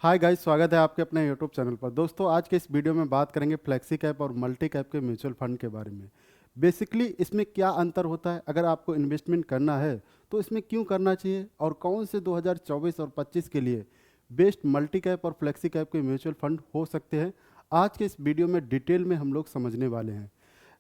Hi guys, स्वागत है आपके अपने यूट्यूब चैनल पर। दोस्तों, आज के इस वीडियो में बात करेंगे फ्लेक्सी कैप और मल्टी कैप के म्यूचुअल फंड के बारे में। बेसिकली इसमें क्या अंतर होता है, अगर आपको इन्वेस्टमेंट करना है तो इसमें क्यों करना चाहिए, और कौन से 2024 और 25 के लिए बेस्ट मल्टी कैप और फ्लेक्सी कैप के म्यूचुअल फंड हो सकते हैं, आज के इस वीडियो में डिटेल में हम लोग समझने वाले हैं।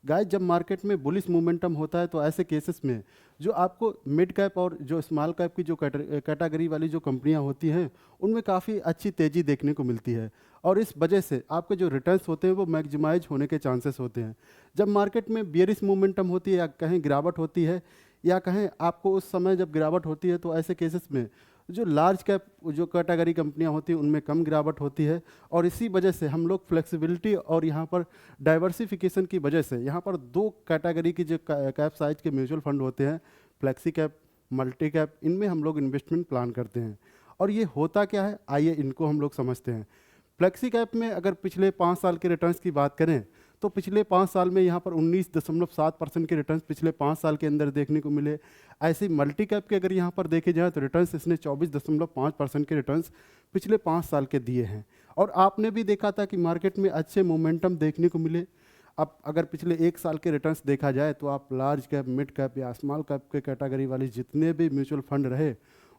गाइस, जब मार्केट में बुलिश मोमेंटम होता है तो ऐसे केसेस में जो आपको मिड कैप और जो स्मॉल कैप की जो कैटेगरी वाली जो कंपनियां होती हैं उनमें काफ़ी अच्छी तेज़ी देखने को मिलती है, और इस वजह से आपके जो रिटर्न्स होते हैं वो मैक्सिमाइज होने के चांसेस होते हैं। जब मार्केट में बियरिश मोमेंटम होती है या कहीं गिरावट होती है, या कहें आपको उस समय जब गिरावट होती है, तो ऐसे केसेस में जो लार्ज कैप जो कैटेगरी कंपनियां होती हैं उनमें कम गिरावट होती है, और इसी वजह से हम लोग फ्लेक्सिबिलिटी और यहाँ पर डाइवर्सिफिकेशन की वजह से यहाँ पर दो कैटेगरी की जो कैप साइज के म्यूचुअल फंड होते हैं, फ्लेक्सी कैप, मल्टी कैप, इनमें हम लोग इन्वेस्टमेंट प्लान करते हैं। और ये होता क्या है, आइए इनको हम लोग समझते हैं। फ्लेक्सी कैप में अगर पिछले 5 साल के रिटर्न्स की बात करें तो पिछले 5 साल में यहाँ पर 19.7% के रिटर्न्स पिछले 5 साल के अंदर देखने को मिले। ऐसे मल्टी कैप के अगर यहाँ पर देखे जाए तो रिटर्न्स इसने 24.5% के रिटर्न्स पिछले 5 साल के दिए हैं। और आपने भी देखा था कि मार्केट में अच्छे मोमेंटम देखने को मिले। अब अगर पिछले 1 साल के रिटर्न्स देखा जाए तो आप लार्ज कैप, मिड कैप या स्मॉल कैप के कैटेगरी वाली जितने भी म्यूचुअल फंड रहे,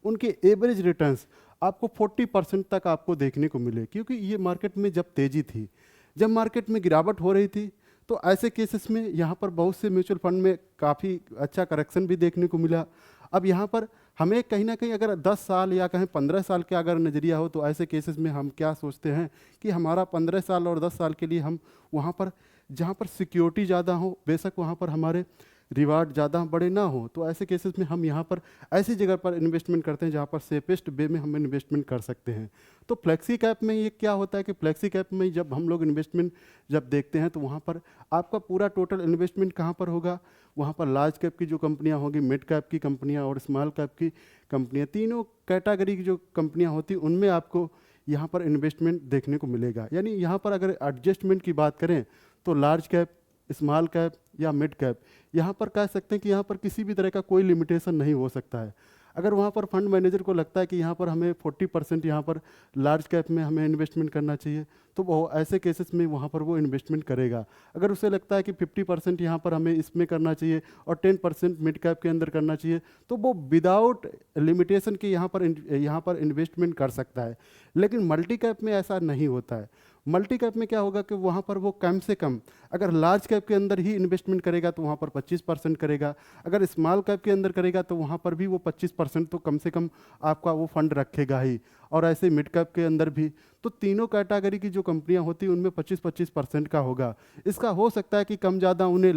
उनके एवरेज रिटर्न्स आपको 40% तक आपको देखने को मिले। क्योंकि ये मार्केट में जब तेज़ी थी, जब मार्केट में गिरावट हो रही थी, तो ऐसे केसेस में यहाँ पर बहुत से म्यूचुअल फंड में काफ़ी अच्छा करेक्शन भी देखने को मिला। अब यहाँ पर हमें कहीं ना कहीं अगर 10 साल या कहीं 15 साल का अगर नज़रिया हो, तो ऐसे केसेस में हम क्या सोचते हैं कि हमारा 15 साल और 10 साल के लिए हम वहाँ पर जहाँ पर सिक्योरिटी ज़्यादा हो, बेशक वहाँ पर हमारे रिवार्ड ज़्यादा बड़े ना हो, तो ऐसे केसेस में हम यहाँ पर ऐसी जगह पर इन्वेस्टमेंट करते हैं जहाँ पर सेफेस्ट वे में हम इन्वेस्टमेंट कर सकते हैं। तो फ्लेक्सी कैप में ये क्या होता है कि फ्लेक्सी कैप में जब हम लोग इन्वेस्टमेंट जब देखते हैं तो वहाँ पर आपका पूरा टोटल इन्वेस्टमेंट कहाँ पर होगा, वहाँ पर लार्ज कैप की जो कंपनियाँ होंगी, मिड कैप की कंपनियाँ और स्मॉल कैप की कंपनियाँ, तीनों कैटेगरी की जो कंपनियाँ होती हैं उनमें आपको यहाँ पर इन्वेस्टमेंट देखने को मिलेगा। यानी यहाँ पर अगर एडजस्टमेंट की बात करें तो लार्ज कैप, स्मॉल कैप या मिड कैप, यहाँ पर कह सकते हैं कि यहाँ पर किसी भी तरह का कोई लिमिटेशन नहीं हो सकता है। अगर वहाँ पर फंड मैनेजर को लगता है कि यहाँ पर हमें 40% यहाँ पर लार्ज कैप में हमें इन्वेस्टमेंट करना चाहिए, तो वो ऐसे केसेस में वहाँ पर वो इन्वेस्टमेंट करेगा। अगर उसे लगता है कि 50% यहाँ पर हमें इसमें करना चाहिए और 10% मिड कैप के अंदर करना चाहिए, तो वो विदाउट लिमिटेशन के यहाँ पर इन्वेस्टमेंट कर सकता है। लेकिन मल्टी कैप में ऐसा नहीं होता है। मल्टी कैप में क्या होगा कि वहाँ पर वो कम से कम अगर लार्ज कैप के अंदर ही इन्वेस्टमेंट करेगा तो वहाँ पर 25% करेगा, अगर स्मॉल कैप के अंदर करेगा तो वहाँ पर भी वो 25% तो कम से कम आपका वो फंड रखेगा ही, और ऐसे मिड कैप के अंदर भी। तो तीनों कैटेगरी की जो कंपनियां होती हैं उनमें 25-25% का होगा। इसका हो सकता है कि कम ज़्यादा उन्हें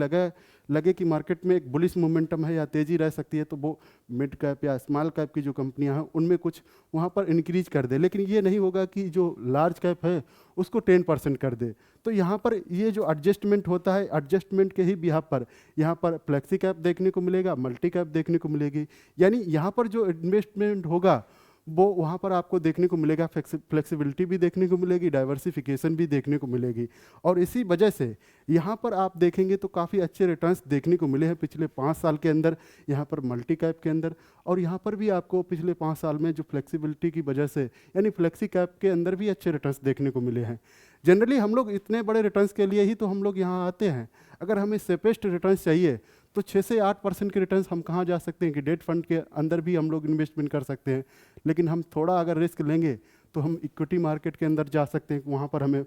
लगे कि मार्केट में एक बुलिश मोमेंटम है या तेज़ी रह सकती है, तो वो मिड कैप या स्मॉल कैप की जो कंपनियां हैं उनमें कुछ वहाँ पर इंक्रीज कर दे। लेकिन ये नहीं होगा कि जो लार्ज कैप है उसको 10% कर दे। तो यहाँ पर ये जो एडजस्टमेंट होता है, एडजस्टमेंट के ही बिहाफ पर यहाँ पर फ्लेक्सी कैप देखने को मिलेगा, मल्टी कैप देखने को मिलेगी। यानी यहाँ पर जो इन्वेस्टमेंट होगा वो वहाँ पर आपको देखने को मिलेगा, फ्लेक्सिबिलिटी भी देखने को मिलेगी, डाइवर्सिफिकेशन भी देखने को मिलेगी। और इसी वजह से यहाँ पर आप देखेंगे तो काफ़ी अच्छे रिटर्न्स देखने को मिले हैं पिछले 5 साल के अंदर यहाँ पर मल्टी कैप के अंदर। और यहाँ पर भी आपको पिछले 5 साल में जो फ्लेक्सिबिलिटी की वजह से यानी फ्लेक्सी कैप के अंदर भी अच्छे रिटर्न्स देखने को मिले हैं। जनरली हम लोग इतने बड़े रिटर्न्स के लिए ही तो हम लोग यहाँ आते हैं। अगर हमें सेफेस्ट रिटर्न्स चाहिए तो 6 से 8% के रिटर्न्स हम कहाँ जा सकते हैं कि डेट फंड के अंदर भी हम लोग इन्वेस्टमेंट कर सकते हैं। लेकिन हम थोड़ा अगर रिस्क लेंगे तो हम इक्विटी मार्केट के अंदर जा सकते हैं। वहाँ पर हमें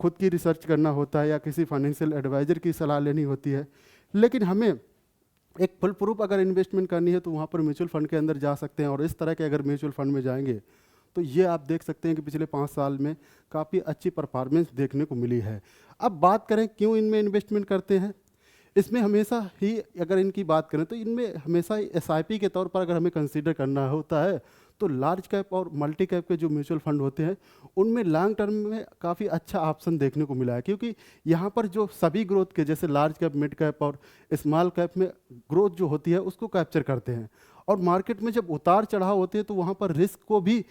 खुद की रिसर्च करना होता है या किसी फाइनेंशियल एडवाइज़र की सलाह लेनी होती है। लेकिन हमें एक फुल प्रूफ अगर इन्वेस्टमेंट करनी है तो वहाँ पर म्यूचुअल फंड के अंदर जा सकते हैं। और इस तरह के अगर म्यूचुअल फंड में जाएंगे तो ये आप देख सकते हैं कि पिछले 5 साल में काफ़ी अच्छी परफॉर्मेंस देखने को मिली है। अब बात करें क्यों इनमें इन्वेस्टमेंट करते हैं, इसमें हमेशा ही अगर इनकी बात करें तो इनमें हमेशा एसआईपी के तौर पर अगर हमें कंसीडर करना होता है तो लार्ज कैप और मल्टी कैप के जो म्यूचुअल फंड होते हैं उनमें लॉन्ग टर्म में काफ़ी अच्छा ऑप्शन देखने को मिला है। क्योंकि यहाँ पर जो सभी ग्रोथ के जैसे लार्ज कैप, मिड कैप और स्मॉल कैप में ग्रोथ जो होती है उसको कैप्चर करते हैं। और मार्केट में जब उतार चढ़ाव होते हैं तो वहाँ पर रिस्क को भी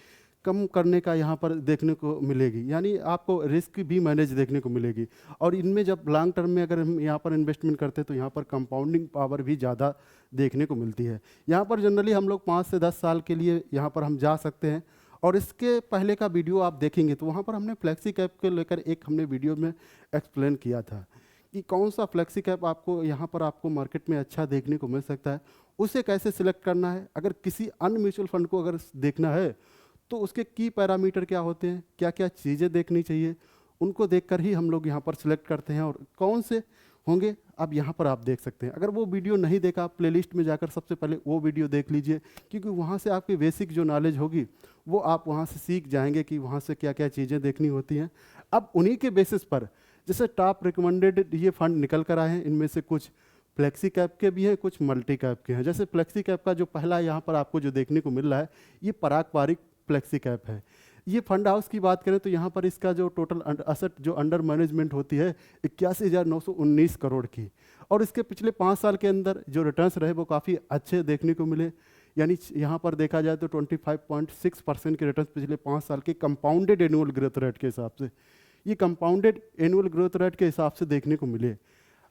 कम करने का यहाँ पर देखने को मिलेगी, यानी आपको रिस्क भी मैनेज देखने को मिलेगी। और इनमें जब लॉन्ग टर्म में अगर हम यहाँ पर इन्वेस्टमेंट करते हैं तो यहाँ पर कंपाउंडिंग पावर भी ज़्यादा देखने को मिलती है। यहाँ पर जनरली हम लोग 5 से 10 साल के लिए यहाँ पर हम जा सकते हैं और इसके पहले का वीडियो आप देखेंगे तो वहाँ पर हमने फ्लेक्सी कैप के लेकर एक हमने वीडियो में एक्सप्लेन किया था कि कौन सा फ्लेक्सी कैप आपको यहाँ पर आपको मार्केट में अच्छा देखने को मिल सकता है, उसे कैसे सिलेक्ट करना है। अगर किसी अन्य म्यूचुअल फंड को अगर देखना है तो उसके की पैरामीटर क्या होते हैं, क्या क्या चीज़ें देखनी चाहिए, उनको देखकर ही हम लोग यहाँ पर सिलेक्ट करते हैं और कौन से होंगे अब यहाँ पर आप देख सकते हैं। अगर वो वीडियो नहीं देखा, आप प्लेलिस्ट में जाकर सबसे पहले वो वीडियो देख लीजिए, क्योंकि वहाँ से आपकी बेसिक जो नॉलेज होगी वो आप वहाँ से सीख जाएंगे कि वहाँ से क्या क्या चीज़ें देखनी होती हैं। अब उन्हीं के बेसिस पर जैसे टॉप रिकमेंडेड ये फंड निकल कर आए हैं, इनमें से कुछ फ्लेक्सी कैप के भी हैं, कुछ मल्टी कैप के हैं। जैसे फ्लेक्सी कैप का जो पहला यहाँ पर आपको जो देखने को मिल रहा है, ये पराग पारिक फ्लेक्सी कैप है। ये फंड हाउस की बात करें तो यहाँ पर इसका जो टोटल असेट जो अंडर मैनेजमेंट होती है 81,919 करोड़ की, और इसके पिछले 5 साल के अंदर जो रिटर्न्स रहे वो काफ़ी अच्छे देखने को मिले। यानी यहाँ पर देखा जाए तो 25.6% के रिटर्न्स पिछले 5 साल के कंपाउंडेड एनुअल ग्रोथ रेट के हिसाब से, ये कंपाउंडेड एनुअल ग्रोथ रेट के हिसाब से देखने को मिले।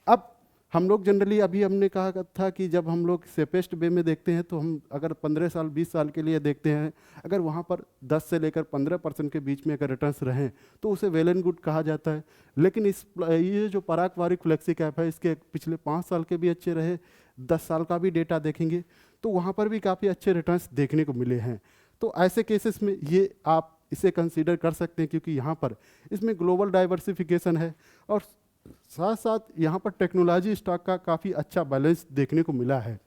अब हम लोग जनरली अभी हमने कहा था कि जब हम लोग सेपेस्ट वे में देखते हैं तो हम अगर 15 साल 20 साल के लिए देखते हैं, अगर वहाँ पर 10 से लेकर 15% के बीच में अगर रिटर्न्स रहें तो उसे वेल एंड गुड कहा जाता है। लेकिन ये जो पराग पारिक फ्लेक्सी कैप है, इसके पिछले 5 साल के भी अच्छे रहे, 10 साल का भी डेटा देखेंगे तो वहाँ पर भी काफ़ी अच्छे रिटर्न्स देखने को मिले हैं। तो ऐसे केसेस में ये आप इसे कंसीडर कर सकते हैं, क्योंकि यहाँ पर इसमें ग्लोबल डाइवर्सिफिकेशन है और साथ साथ यहाँ पर टेक्नोलॉजी स्टॉक का काफ़ी अच्छा बैलेंस देखने को मिला है।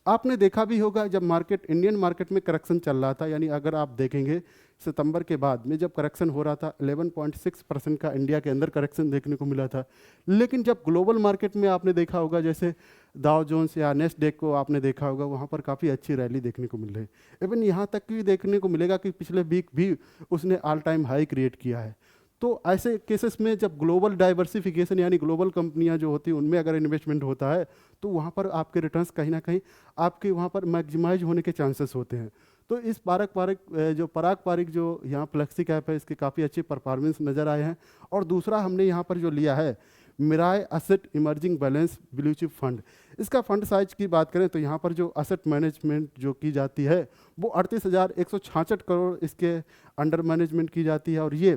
आपने देखा भी होगा जब मार्केट इंडियन मार्केट में करेक्शन चल रहा था, यानी अगर आप देखेंगे सितंबर के बाद में जब करेक्शन हो रहा था 11.6% का इंडिया के अंदर करेक्शन देखने को मिला था। लेकिन जब ग्लोबल मार्केट में आपने देखा होगा जैसे डाउ जोन्स या नेस्डेक को आपने देखा होगा, वहाँ पर काफ़ी अच्छी रैली देखने को मिल रही है। इवन यहाँ तक भी देखने को मिलेगा कि पिछले वीक भी उसने ऑल टाइम हाई क्रिएट किया है। तो ऐसे केसेस में जब ग्लोबल डाइवर्सिफिकेशन यानी ग्लोबल कंपनियां जो होती हैं उनमें अगर इन्वेस्टमेंट होता है तो वहाँ पर आपके रिटर्न्स कहीं ना कहीं आपके वहाँ पर मैक्सिमाइज होने के चांसेस होते हैं। तो इस पराग पारिक जो यहाँ फ्लेक्सी कैप है, इसके काफ़ी अच्छे परफॉर्मेंस नज़र आए हैं। और दूसरा हमने यहाँ पर जो लिया है Mirae asset emerging balance blue chip fund, इसका फंड साइज की बात करें तो यहाँ पर जो असेट मैनेजमेंट जो की जाती है वो 38,166 करोड़ इसके अंडर मैनेजमेंट की जाती है। और ये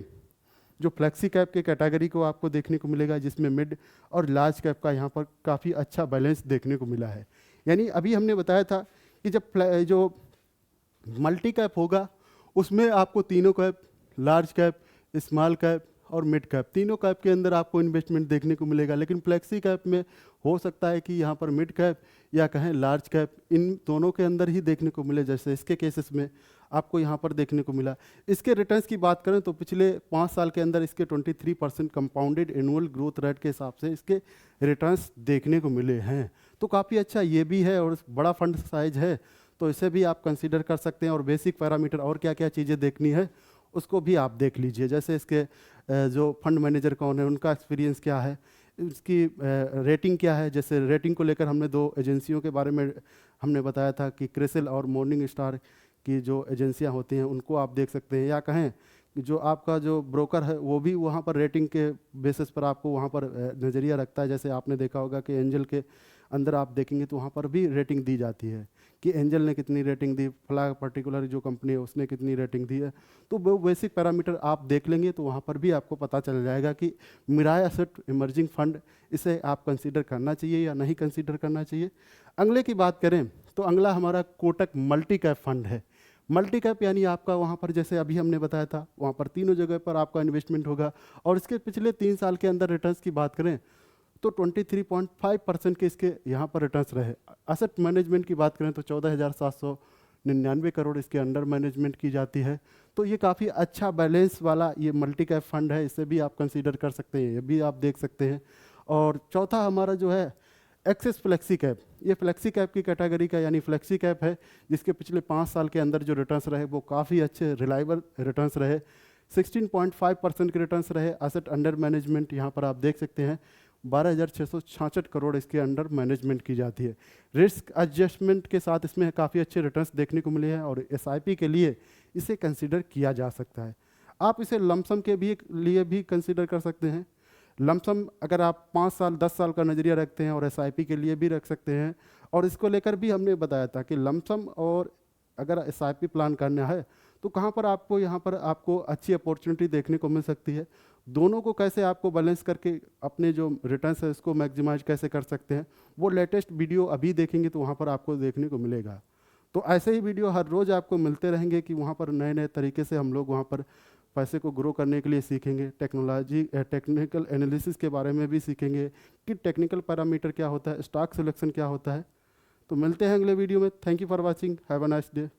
जो फ्लेक्सी कैप के कैटेगरी को आपको देखने को मिलेगा, जिसमें मिड और लार्ज कैप का यहाँ पर काफ़ी अच्छा बैलेंस देखने को मिला है। यानी अभी हमने बताया था कि जब जो मल्टी कैप होगा उसमें आपको तीनों cap, large cap, small cap और मिड कैप, तीनों कैप के अंदर आपको इन्वेस्टमेंट देखने को मिलेगा। लेकिन फ्लेक्सी कैप में हो सकता है कि यहाँ पर मिड कैप या कहें लार्ज कैप, इन दोनों के अंदर ही देखने को मिले, जैसे इसके केसेस में आपको यहाँ पर देखने को मिला। इसके रिटर्न्स की बात करें तो पिछले 5 साल के अंदर इसके 23% कंपाउंडेड एनुअल ग्रोथ रेट के हिसाब से इसके रिटर्न्स देखने को मिले हैं। तो काफ़ी अच्छा ये भी है और बड़ा फंड साइज है, तो इसे भी आप कंसीडर कर सकते हैं। और बेसिक पैरामीटर और क्या क्या चीज़ें देखनी है उसको भी आप देख लीजिए, जैसे इसके जो फंड मैनेजर कौन है, उनका एक्सपीरियंस क्या है, इसकी रेटिंग क्या है। जैसे रेटिंग को लेकर हमने 2 एजेंसियों के बारे में हमने बताया था कि क्रिसिल और मॉर्निंग स्टार की जो एजेंसियां होती हैं उनको आप देख सकते हैं, या कहें कि जो आपका जो ब्रोकर है वो भी वहाँ पर रेटिंग के बेसिस पर आपको वहाँ पर नज़रिया रखता है। जैसे आपने देखा होगा कि एंजल के अंदर आप देखेंगे तो वहाँ पर भी रेटिंग दी जाती है कि एंजल ने कितनी रेटिंग दी, फला पर्टिकुलर जो कंपनी है उसने कितनी रेटिंग दी है। तो वो बेसिक पैरामीटर आप देख लेंगे तो वहाँ पर भी आपको पता चल जाएगा कि मिराय असेट इमर्जिंग फंड, इसे आप कंसीडर करना चाहिए या नहीं कंसीडर करना चाहिए। अगले की बात करें तो अगला हमारा कोटक मल्टी कैप फंड है। मल्टी कैप यानी आपका वहाँ पर जैसे अभी हमने बताया था वहाँ पर तीनों जगह पर आपका इन्वेस्टमेंट होगा। और इसके पिछले 3 साल के अंदर रिटर्न्स की बात करें तो 23.5% के इसके यहाँ पर रिटर्न्स रहे। असेट मैनेजमेंट की बात करें तो 14,799 करोड़ इसके अंडर मैनेजमेंट की जाती है। तो ये काफ़ी अच्छा बैलेंस वाला ये मल्टी कैप फंड है, इसे भी आप कंसीडर कर सकते हैं, ये भी आप देख सकते हैं। और चौथा हमारा जो है एक्सिस फ्लेक्सी कैप, ये फ्लेक्सी कैप की कैटेगरी का यानी फ्लेक्सी कैप है, जिसके पिछले 5 साल के अंदर जो रिटर्न्स रहे वो काफ़ी अच्छे रिलायबल रिटर्न्स रहे। 16.5% के रिटर्न्स रहे। एसेट अंडर मैनेजमेंट यहाँ पर आप देख सकते हैं 12,666 करोड़ इसके अंडर मैनेजमेंट की जाती है। रिस्क एडजस्टमेंट के साथ इसमें काफ़ी अच्छे रिटर्न्स देखने को मिले हैं और SIP के लिए इसे कंसीडर किया जा सकता है। आप इसे लमसम के भी लिए भी कंसीडर कर सकते हैं। लमसम अगर आप 5 साल 10 साल का नज़रिया रखते हैं और SIP के लिए भी रख सकते हैं। और इसको लेकर भी हमने बताया था कि लमसम और अगर SIP प्लान करना है तो कहाँ पर आपको यहाँ पर आपको अच्छी अपॉर्चुनिटी देखने को मिल सकती है। दोनों को कैसे आपको बैलेंस करके अपने जो रिटर्न्स है उसको मैक्सिमाइज कैसे कर सकते हैं, वो लेटेस्ट वीडियो अभी देखेंगे तो वहाँ पर आपको देखने को मिलेगा। तो ऐसे ही वीडियो हर रोज़ आपको मिलते रहेंगे कि वहाँ पर नए नए तरीके से हम लोग वहाँ पर पैसे को ग्रो करने के लिए सीखेंगे। टेक्नोलॉजी टेक्निकल एनालिसिस के बारे में भी सीखेंगे कि टेक्निकल पैरामीटर क्या होता है, स्टॉक सिलेक्शन क्या होता है। तो मिलते हैं अगले वीडियो में। Thank you for watching, have a nice day.